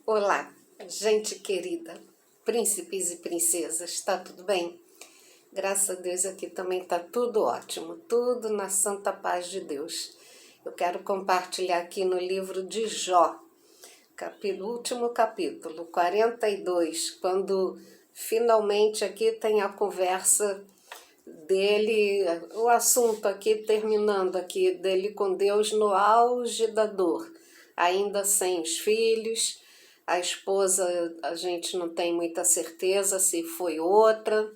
Olá, gente querida, príncipes e princesas, está tudo bem? Graças a Deus aqui também está tudo ótimo, tudo na santa paz de Deus. Eu quero compartilhar aqui no livro de Jó, último capítulo, 42, quando finalmente aqui tem a conversa dele, o assunto aqui terminando aqui dele com Deus no auge da dor, ainda sem os filhos. A esposa, a gente não tem muita certeza se foi outra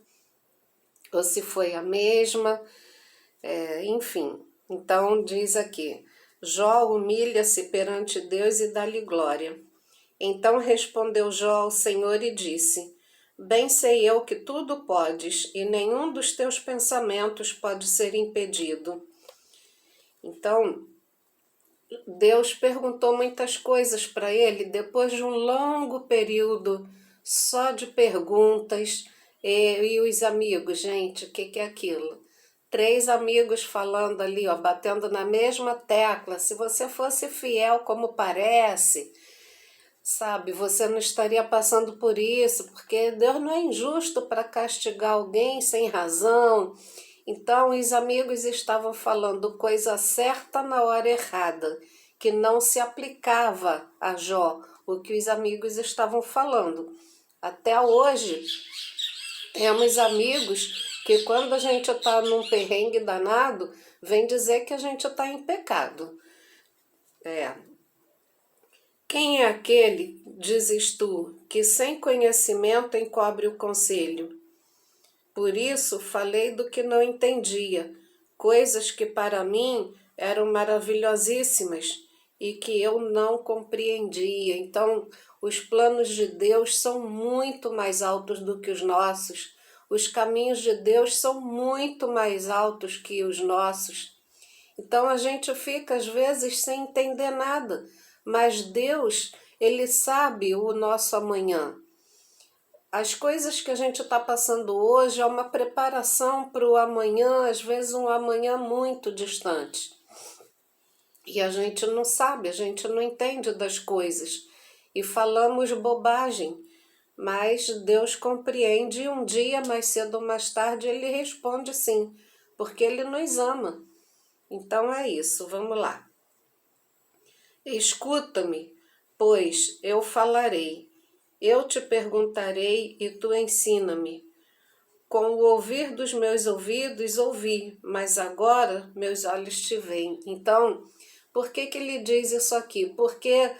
ou se foi a mesma, enfim. Então diz aqui, Jó humilha-se perante Deus e dá-lhe glória. Então respondeu Jó ao Senhor e disse, bem sei eu que tudo podes, e nenhum dos teus pensamentos pode ser impedido. Então, Deus perguntou muitas coisas para ele, depois de um longo período só de perguntas, e os amigos, gente, o que é aquilo? 3 amigos falando ali, ó, batendo na mesma tecla, se você fosse fiel como parece, sabe, você não estaria passando por isso, porque Deus não é injusto para castigar alguém sem razão. Então, os amigos estavam falando coisa certa na hora errada, que não se aplicava a Jó, o que os amigos estavam falando. Até hoje, temos amigos que quando a gente está num perrengue danado, vem dizer que a gente está em pecado. Quem é aquele, dizes tu, que sem conhecimento encobre o conselho? Por isso falei do que não entendia, coisas que para mim eram maravilhosíssimas e que eu não compreendia. Então, os planos de Deus são muito mais altos do que os nossos. Os caminhos de Deus são muito mais altos que os nossos. Então, a gente fica, às vezes, sem entender nada. Mas Deus, Ele sabe o nosso amanhã. As coisas que a gente está passando hoje é uma preparação para o amanhã, às vezes um amanhã muito distante. E a gente não sabe, a gente não entende das coisas. E falamos bobagem, mas Deus compreende e um dia, mais cedo ou mais tarde, Ele responde sim, porque Ele nos ama. Então é isso, vamos lá. Escuta-me, pois eu falarei. Eu te perguntarei e tu ensina-me. Com o ouvir dos meus ouvidos ouvi, mas agora meus olhos te veem. Então, por que ele diz isso aqui? Porque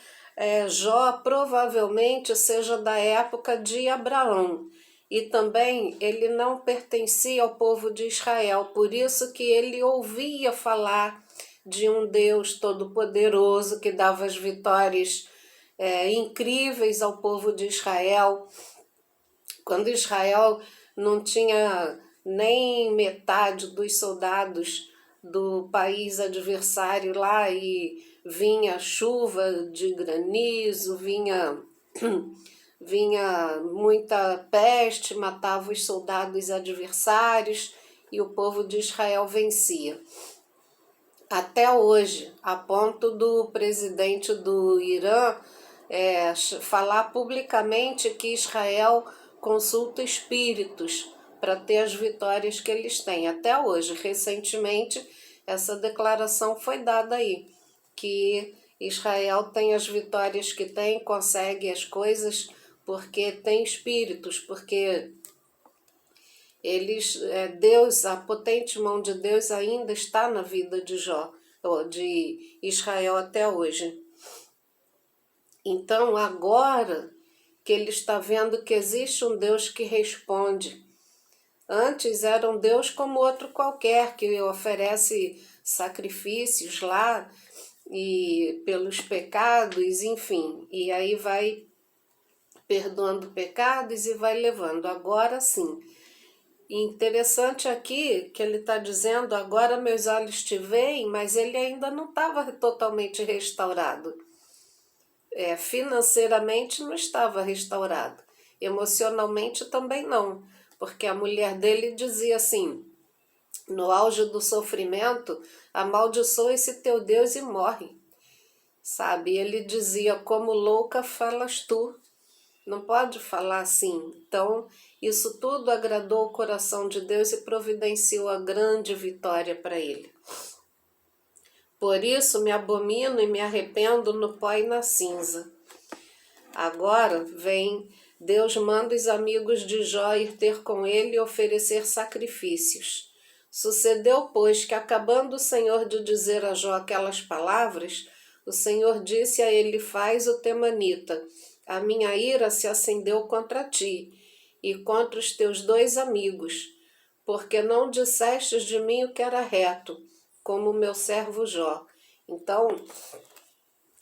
Jó provavelmente seja da época de Abraão. E também ele não pertencia ao povo de Israel, por isso que ele ouvia falar de um Deus todo-poderoso que dava as vitórias incríveis ao povo de Israel. Quando Israel não tinha nem metade dos soldados do país adversário lá e vinha chuva de granizo, vinha muita peste, matava os soldados adversários e o povo de Israel vencia. Até hoje, a ponto do presidente do Irã falar publicamente que Israel consulta espíritos para ter as vitórias que eles têm. Até hoje, recentemente, essa declaração foi dada aí, que Israel tem as vitórias que tem, consegue as coisas porque tem espíritos, porque Deus, a potente mão de Deus ainda está na vida de Jó, de Israel até hoje. Então, agora que ele está vendo que existe um Deus que responde. Antes era um Deus como outro qualquer, que oferece sacrifícios lá e pelos pecados, enfim. E aí vai perdoando pecados e vai levando. Agora sim. Interessante aqui que ele está dizendo, agora meus olhos te veem, mas ele ainda não estava totalmente restaurado. Financeiramente não estava restaurado, emocionalmente também não, porque a mulher dele dizia assim, no auge do sofrimento, amaldiçoa esse teu Deus e morre. sabe? Ele dizia, como louca falas tu, não pode falar assim. Então, isso tudo agradou o coração de Deus e providenciou a grande vitória para ele. Por isso me abomino e me arrependo no pó e na cinza. Agora vem, Deus manda os amigos de Jó ir ter com ele e oferecer sacrifícios. Sucedeu, pois, que acabando o Senhor de dizer a Jó aquelas palavras, o Senhor disse a Elifaz o temanita, a minha ira se acendeu contra ti e contra os teus 2 amigos, porque não dissestes de mim o que era reto, como o meu servo Jó. Então,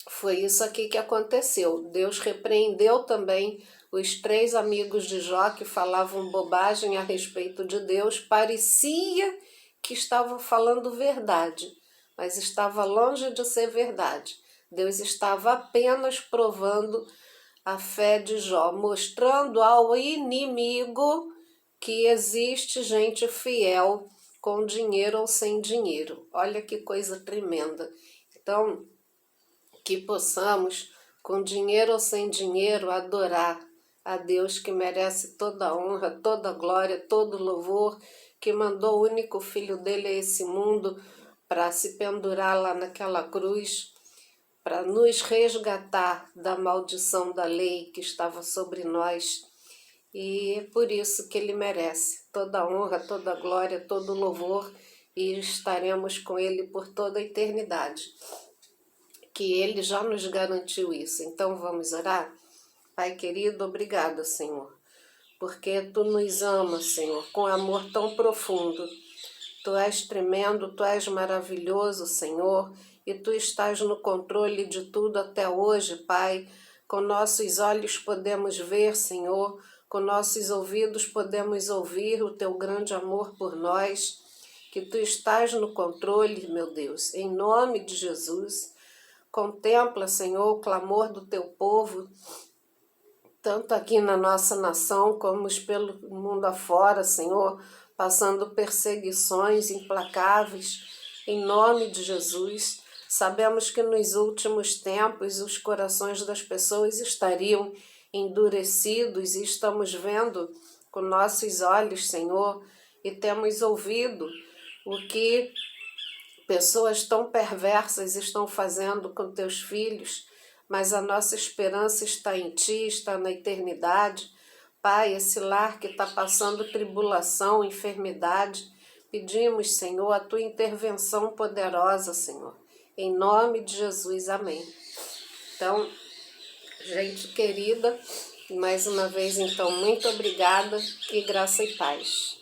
foi isso aqui que aconteceu. Deus repreendeu também os 3 amigos de Jó que falavam bobagem a respeito de Deus. Parecia que estavam falando verdade, mas estava longe de ser verdade. Deus estava apenas provando a fé de Jó, mostrando ao inimigo que existe gente fiel com dinheiro ou sem dinheiro. Olha que coisa tremenda. Então, que possamos, com dinheiro ou sem dinheiro, adorar a Deus que merece toda a honra, toda a glória, todo o louvor, que mandou o único filho dele a esse mundo para se pendurar lá naquela cruz, para nos resgatar da maldição da lei que estava sobre nós. E é por isso que ele merece toda a honra, toda a glória, todo o louvor, e estaremos com ele por toda a eternidade. Que ele já nos garantiu isso. Então vamos orar? Pai querido, obrigada, Senhor, porque Tu nos amas, Senhor, com amor tão profundo. Tu és tremendo, Tu és maravilhoso, Senhor, e Tu estás no controle de tudo até hoje, Pai. Com nossos olhos podemos ver, Senhor, com nossos ouvidos podemos ouvir o Teu grande amor por nós, que Tu estás no controle, meu Deus, em nome de Jesus. Contempla, Senhor, o clamor do Teu povo, tanto aqui na nossa nação como pelo mundo afora, Senhor, passando perseguições implacáveis, em nome de Jesus. Sabemos que nos últimos tempos os corações das pessoas estariam endurecidos e estamos vendo com nossos olhos, Senhor, e temos ouvido o que pessoas tão perversas estão fazendo com Teus filhos, mas a nossa esperança está em Ti, está na eternidade. Pai, esse lar que está passando tribulação, enfermidade, pedimos, Senhor, a Tua intervenção poderosa, Senhor. Em nome de Jesus, amém. Então, gente querida, mais uma vez, então, muito obrigada e graça e paz.